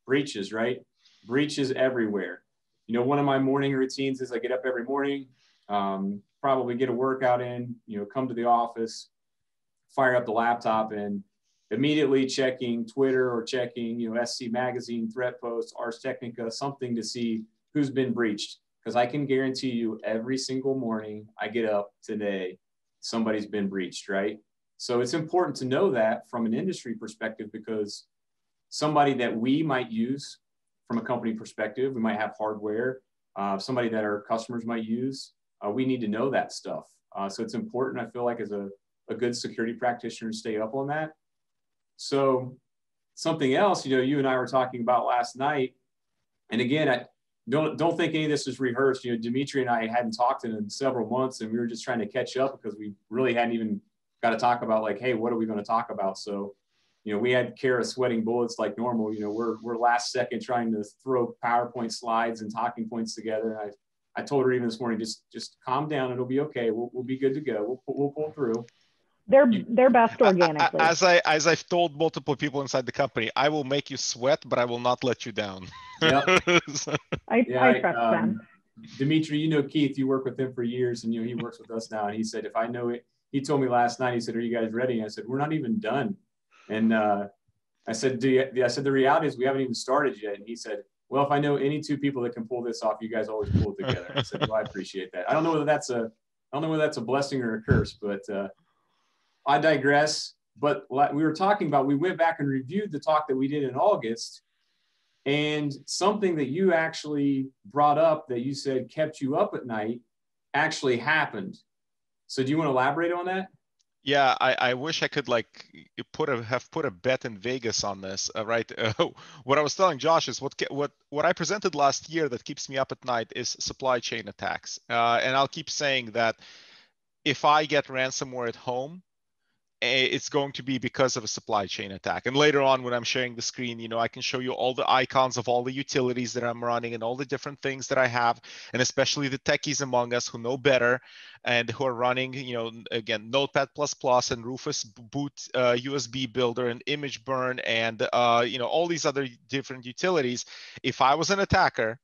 Breaches, right? Breaches everywhere. You know, one of my morning routines is I get up every morning, probably get a workout in, you know, come to the office, fire up the laptop, and immediately checking Twitter or checking, you know, SC Magazine, threat posts, Ars Technica, something to see who's been breached. Because I can guarantee you every single morning I get up today, somebody's been breached, right? So it's important to know that from an industry perspective, because somebody that we might use from a company perspective, we might have hardware, somebody that our customers might use, we need to know that stuff. So it's important, I feel like, as a good security practitioner to stay up on that. So something else, you know, you and I were talking about last night, and again, I don't think any of this is rehearsed. You know, Dmitry and I hadn't talked in several months, and we were just trying to catch up because we really hadn't even got to talk about, like, hey, what are we going to talk about? So, you know, we had Kara sweating bullets like normal. You know, we're last second trying to throw PowerPoint slides and talking points together. And I told her even this morning, just calm down. It'll be okay. We'll be good to go. We'll pull through. They're best organically. As I've told multiple people inside the company, I will make you sweat, but I will not let you down. Yep. I trust them. Dmitry, you know Keith, you work with him for years, and you know he works with us now. And he said, if I know it, he told me last night, he said, are you guys ready? And I said, we're not even done. And I said, the reality is we haven't even started yet. And he said, well, if I know any two people that can pull this off, you guys always pull it together. I said, well, I appreciate that. I don't know whether that's a blessing or a curse, but I digress. But we were talking about, we went back and reviewed the talk that we did in August, and something that you actually brought up that you said kept you up at night actually happened. So do you want to elaborate on that? Yeah, I wish I could like have put a bet in Vegas on this, right? What I was telling Josh is what I presented last year that keeps me up at night is supply chain attacks, and I'll keep saying that if I get ransomware at home, it's going to be because of a supply chain attack. And later on, when I'm sharing the screen, you know, I can show you all the icons of all the utilities that I'm running and all the different things that I have, and especially the techies among us who know better and who are running, you know, again, Notepad++ and Rufus Boot USB Builder and Image Burn and, you know, all these other different utilities. If I was an attacker,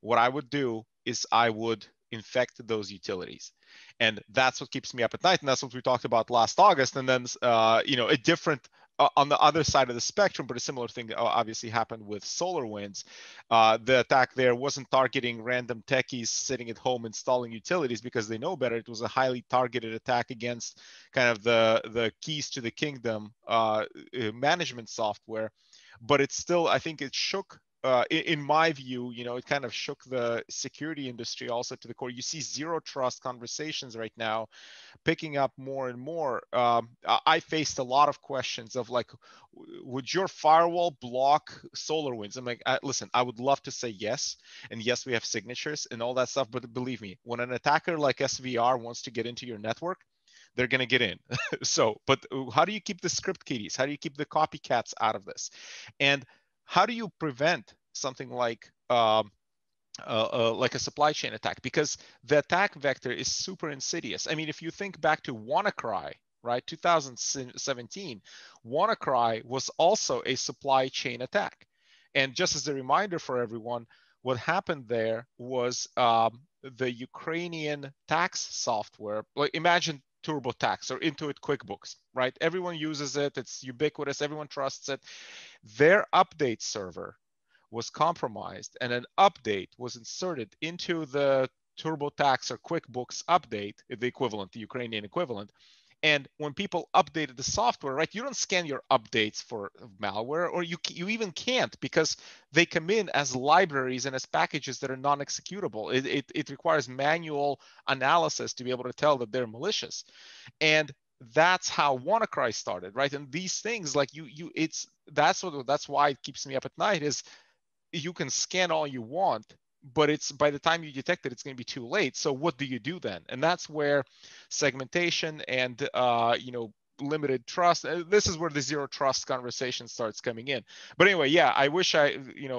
what I would do is I would infect those utilities. And that's what keeps me up at night. And that's what we talked about last August. And then, you know, a different, on the other side of the spectrum, but a similar thing obviously happened with SolarWinds. The attack there wasn't targeting random techies sitting at home installing utilities because they know better. It was a highly targeted attack against kind of the keys to the kingdom management software. But it's still, I think it shook, in my view, you know, it kind of shook the security industry also to the core. You see zero trust conversations right now picking up more and more. I faced a lot of questions of like, would your firewall block SolarWinds? I'm like, listen, I would love to say yes. And yes, we have signatures and all that stuff. But believe me, when an attacker like SVR wants to get into your network, they're going to get in. So, but how do you keep the script kiddies? How do you keep the copycats out of this? And how do you prevent something like a supply chain attack? Because the attack vector is super insidious. I mean, if you think back to WannaCry, right, 2017, WannaCry was also a supply chain attack. And just as a reminder for everyone, what happened there was the Ukrainian tax software. Like, imagine TurboTax or Intuit QuickBooks, right? Everyone uses it. It's ubiquitous. Everyone trusts it. Their update server was compromised, and an update was inserted into the TurboTax or QuickBooks update, the equivalent, the Ukrainian equivalent. And when people updated the software, right, you don't scan your updates for malware, or you even can't, because they come in as libraries and as packages that are non-executable. It requires manual analysis to be able to tell that they're malicious. And that's how WannaCry started, right? And these things, like that's why it keeps me up at night, is you can scan all you want, but it's by the time you detect it, it's going to be too late. So what do you do then? And that's where segmentation and you know, limited trust. This is where the zero trust conversation starts coming in. But anyway, yeah, I wish I,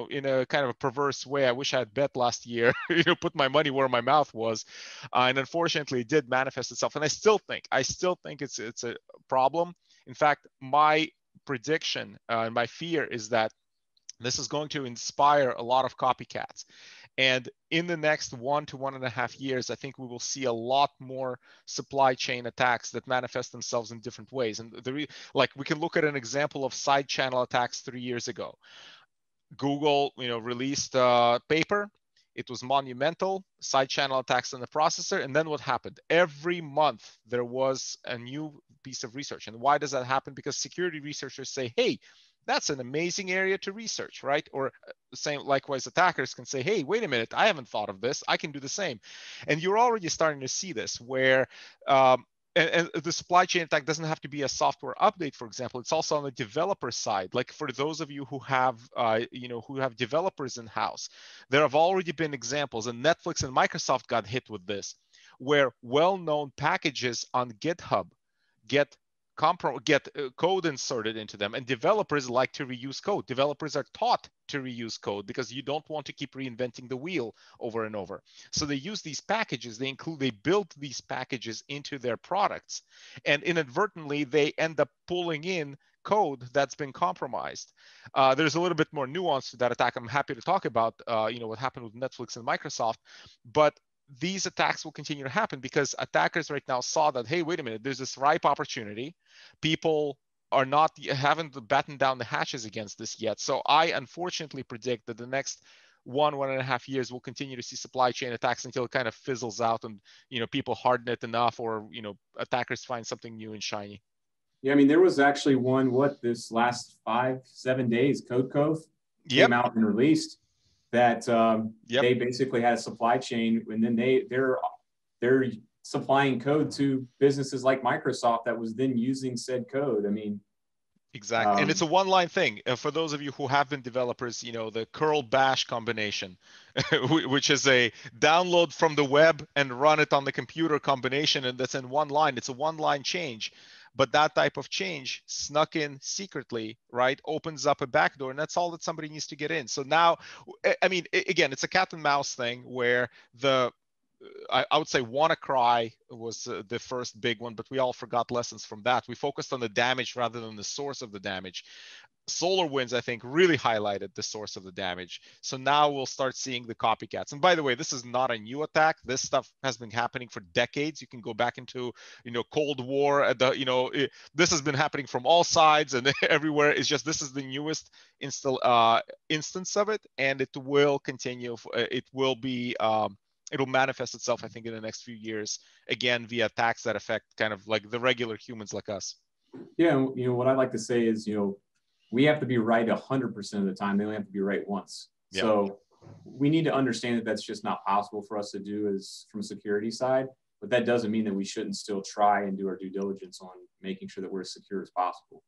in a kind of a perverse way, I wish I had bet last year, put my money where my mouth was, and unfortunately, it did manifest itself. And I still think it's a problem. In fact, my prediction and my fear is that this is going to inspire a lot of copycats. And in the next 1 to 1.5 years, I think we will see a lot more supply chain attacks that manifest themselves in different ways. And like we can look at an example of side channel attacks 3 years ago. Google, released a paper. It was monumental, side channel attacks on the processor. And then what happened? Every month there was a new piece of research. And why does that happen? Because security researchers say, hey, that's an amazing area to research, right? Or same, likewise, attackers can say, hey, wait a minute, I haven't thought of this. I can do the same. And you're already starting to see this where, and the supply chain attack doesn't have to be a software update, for example. It's also on the developer side. Like for those of you who have, who have developers in house, there have already been examples, and Netflix and Microsoft got hit with this, where well-known packages on GitHub get code inserted into them, and developers like to reuse code. Developers are taught to reuse code because you don't want to keep reinventing the wheel over and over. So they use these packages, they build these packages into their products, and inadvertently they end up pulling in code that's been compromised. There's a little bit more nuance to that attack. I'm happy to talk about what happened with Netflix and Microsoft, but these attacks will continue to happen because attackers right now saw that, hey, wait a minute, there's this ripe opportunity. People haven't battened down the hatches against this yet. So I unfortunately predict that the next 1.5 years we'll continue to see supply chain attacks until it kind of fizzles out and people harden it enough, or attackers find something new and shiny. Yeah, I mean, there was actually one, this last 5-7 days, Code Cove came out and released that they basically had a supply chain, and then they're supplying code to businesses like Microsoft that was then using said code. I mean, exactly. And it's a one-line thing. For those of you who have been developers, the curl bash combination, which is a download from the web and run it on the computer combination, and that's in one line. It's a one-line change. But that type of change snuck in secretly, right, opens up a backdoor, and that's all that somebody needs to get in. So now, I mean, again, it's a cat and mouse thing where I would say WannaCry was the first big one, but we all forgot lessons from that. We focused on the damage rather than the source of the damage. SolarWinds, I think, really highlighted the source of the damage. So now we'll start seeing the copycats. And by the way, this is not a new attack. This stuff has been happening for decades. You can go back into, Cold War. This has been happening from all sides and everywhere. It's just this is the newest instance of it, and it will continue. It will be. It'll manifest itself, I think, in the next few years, again, via attacks that affect kind of like the regular humans like us. Yeah, what I like to say is, we have to be right 100% of the time. They only have to be right once. Yeah. So we need to understand that that's just not possible for us to do as from security side, but that doesn't mean that we shouldn't still try and do our due diligence on making sure that we're as secure as possible.